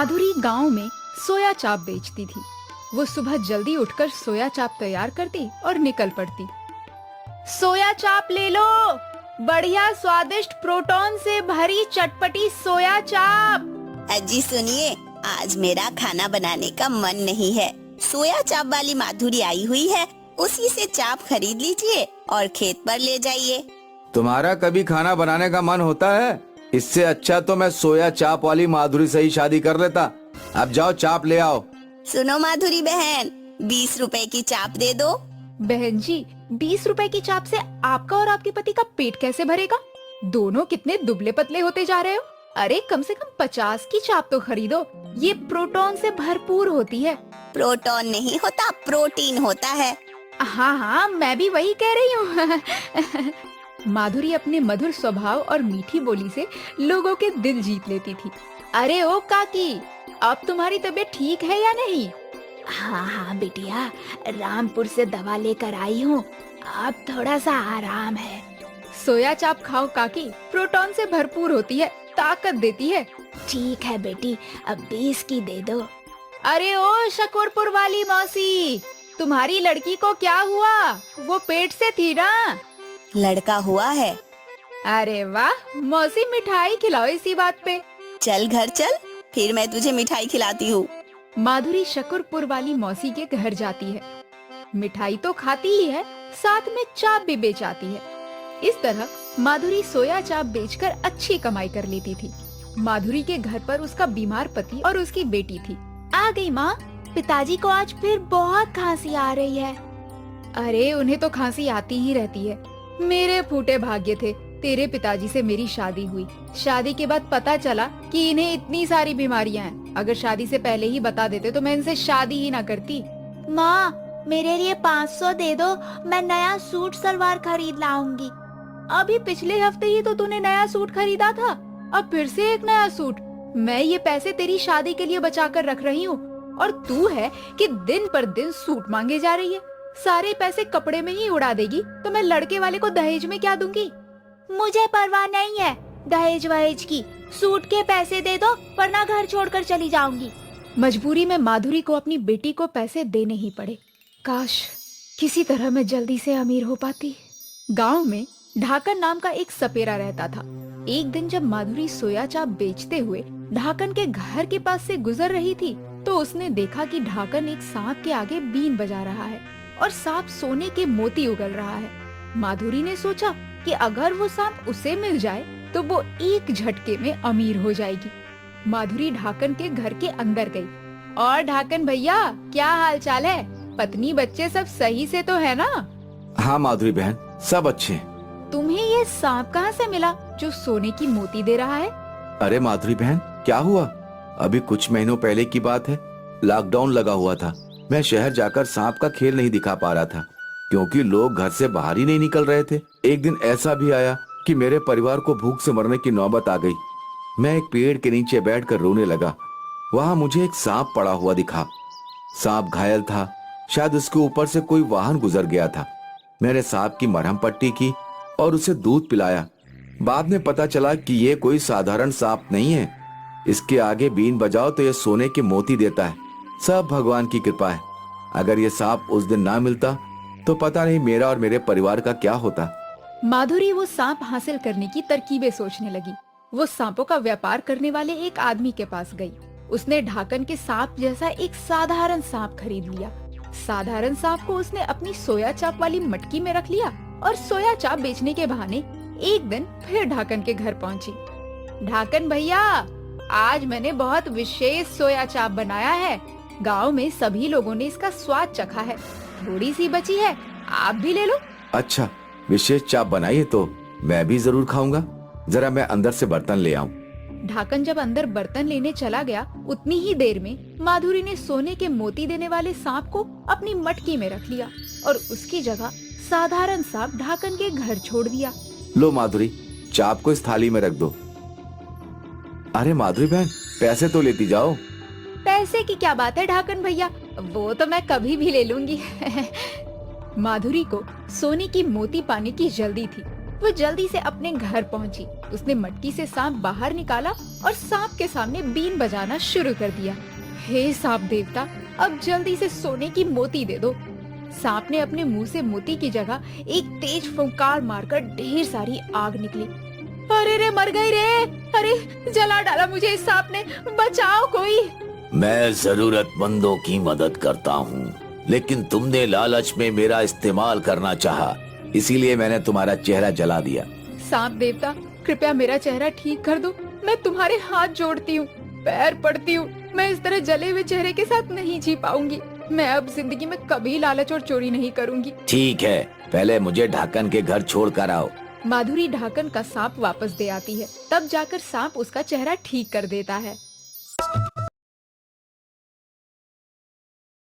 माधुरी गांव में सोया चाप बेचती थी। वो सुबह जल्दी उठकर सोया चाप तैयार करती और निकल पड़ती। सोया चाप ले लो, बढ़िया स्वादिष्ट प्रोटीन से भरी चटपटी सोया चाप। अजी सुनिए, आज मेरा खाना बनाने का मन नहीं है। सोया चाप वाली माधुरी आई हुई है, उसी से चाप खरीद लीजिए और खेत पर ले जाइए। तुम्हारा कभी खाना बनाने का मन होता है? इससे अच्छा तो मैं सोया चाप वाली माधुरी से ही शादी कर लेता। अब जाओ चाप ले आओ। सुनो माधुरी बहन, 20 रुपए की चाप दे दो। बहन जी, 20 रुपए की चाप से आपका और आपके पति का पेट कैसे भरेगा? दोनों कितने दुबले पतले होते जा रहे हो। अरे कम से कम 50 की चाप तो खरीदो, ये प्रोटीन से भरपूर होती है। प्रोटीन नहीं होता, प्रोटीन होता है। हाँ हाँ, मैं भी वही कह रही हूँ। माधुरी अपने मधुर स्वभाव और मीठी बोली से लोगों के दिल जीत लेती थी। अरे ओ काकी, अब तुम्हारी तबीयत ठीक है या नहीं? हाँ हाँ बिटिया, रामपुर से दवा लेकर आई हूँ, अब थोड़ा सा आराम है। सोया चाप खाओ काकी, प्रोटीन से भरपूर होती है, ताकत देती है। ठीक है बेटी, अब 20 की दे दो। अरे ओ शकरपुर वाली मौसी, तुम्हारी लड़की को क्या हुआ? वो पेट से थी ना? लड़का हुआ है। अरे वाह मौसी, मिठाई खिलाओ इसी बात पे। चल घर चल, फिर मैं तुझे मिठाई खिलाती हूँ। माधुरी शकरपुर वाली मौसी के घर जाती है। मिठाई तो खाती ही है, साथ में चाप भी बेच आती है। इस तरह माधुरी सोया चाप बेचकर अच्छी कमाई कर लेती थी। माधुरी के घर पर उसका बीमार पति और उसकी बेटी थी। आ गई माँ, पिताजी को आज फिर बहुत खांसी आ रही है। अरे उन्हें तो खांसी आती ही रहती है। मेरे फूटे भाग्य थे, तेरे पिताजी से मेरी शादी हुई। शादी के बाद पता चला कि इन्हें इतनी सारी बीमारियां हैं। अगर शादी से पहले ही बता देते तो मैं इनसे शादी ही ना करती। माँ, मेरे लिए 500 दे दो, मैं नया सूट सलवार खरीद लाऊंगी। अभी पिछले हफ्ते ही तो तूने नया सूट खरीदा था, अब फिर से एक नया सूट। मैं ये पैसे तेरी शादी के लिए बचा कर रख रही हूँ, और तू है कि दिन पर दिन सूट मांगे जा रही है। सारे पैसे कपड़े में ही उड़ा देगी तो मैं लड़के वाले को दहेज में क्या दूंगी? मुझे परवाह नहीं है दहेज वहेज की, सूट के पैसे दे दो वरना घर छोड़कर चली जाऊंगी। मजबूरी में माधुरी को अपनी बेटी को पैसे देने ही पड़े। काश किसी तरह मैं जल्दी से अमीर हो पाती। गांव में ढाकन नाम का एक सपेरा रहता था। एक दिन जब माधुरी सोया चाप बेचते हुए ढाकन के घर के पास से गुजर रही थी तो उसने देखा कि ढाकन एक सांप के आगे बीन बजा रहा है और सांप सोने के मोती उगल रहा है। माधुरी ने सोचा कि अगर वो सांप उसे मिल जाए तो वो एक झटके में अमीर हो जाएगी। माधुरी ढाकन के घर के अंदर गई। और ढाकन भैया, क्या हाल चाल है? पत्नी बच्चे सब सही से तो है ना? हाँ माधुरी बहन, सब अच्छे हैं। तुम्हें ये सांप कहाँ से मिला जो सोने की मोती दे रहा है? अरे माधुरी बहन, क्या हुआ? अभी कुछ महीनों पहले की बात है। लॉकडाउन लगा हुआ था। मैं शहर जाकर सांप का खेल नहीं दिखा पा रहा था क्योंकि लोग घर से बाहर ही नहीं निकल रहे थे। एक दिन ऐसा भी आया कि मेरे परिवार को भूख से मरने की नौबत आ गई। मैं एक पेड़ के नीचे बैठकर रोने लगा। वहां मुझे एक सांप पड़ा हुआ दिखा। सांप घायल था, शायद उसके ऊपर से कोई वाहन गुजर गया था। मैंने सांप की मरहम पट्टी की और उसे दूध पिलाया। बाद में पता चला कि ये कोई साधारण सांप नहीं है। इसके आगे बीन बजाओ तो ये सोने के मोती देता है। सब भगवान की कृपा है। अगर ये सांप उस दिन ना मिलता तो पता नहीं मेरा और मेरे परिवार का क्या होता। माधुरी वो सांप हासिल करने की तरकीबें सोचने लगी। वो सांपों का व्यापार करने वाले एक आदमी के पास गई। उसने ढाकन के सांप जैसा एक साधारण सांप खरीद लिया। साधारण सांप को उसने अपनी सोया चाप वाली मटकी में रख लिया और सोया चाप बेचने के बहाने एक दिन फिर ढाकन के घर पहुंची। ढाकन भैया, आज मैंने बहुत विशेष सोया चाप बनाया है। गांव में सभी लोगों ने इसका स्वाद चखा है। थोड़ी सी बची है, आप भी ले लो। अच्छा, विशेष चाप बनाई है तो मैं भी जरूर खाऊंगा। जरा मैं अंदर से बर्तन ले आऊं। ढाकन जब अंदर बर्तन लेने चला गया, उतनी ही देर में माधुरी ने सोने के मोती देने वाले सांप को अपनी मटकी में रख लिया और उसकी जगह साधारण सांप ढाकन के घर छोड़ दिया। लो माधुरी, चाप को इस थाली में रख दो। अरे माधुरी बहन, पैसे तो लेती जाओ। पैसे की क्या बात है ढाकन भैया, वो तो मैं कभी भी ले लूंगी। माधुरी को सोने की मोती पाने की जल्दी थी। वो जल्दी से अपने घर पहुंची। उसने मटकी से सांप बाहर निकाला और सांप के सामने बीन बजाना शुरू कर दिया। हे सांप देवता, अब जल्दी से सोने की मोती दे दो। सांप ने अपने मुंह से मोती की जगह एक तेज फुंकार मारकर ढेर सारी आग निकली। अरे रे, मर गई रे, अरे जला डाला मुझे इस सांप ने, बचाओ कोई। मैं जरूरतमंदों की मदद करता हूँ, लेकिन तुमने लालच में मेरा इस्तेमाल करना चाहा, इसीलिए मैंने तुम्हारा चेहरा जला दिया। सांप देवता, कृपया मेरा चेहरा ठीक कर दो। मैं तुम्हारे हाथ जोड़ती हूँ, पैर पड़ती हूँ। मैं इस तरह जले हुए चेहरे के साथ नहीं जी पाऊंगी। मैं अब जिंदगी में कभी लालच और चोरी नहीं करूंगी। ठीक है, पहले मुझे ढाकन के घर छोड़ कर आओ। माधुरी ढाकन का सांप वापस दे आती है। तब जाकर सांप उसका चेहरा ठीक कर देता है।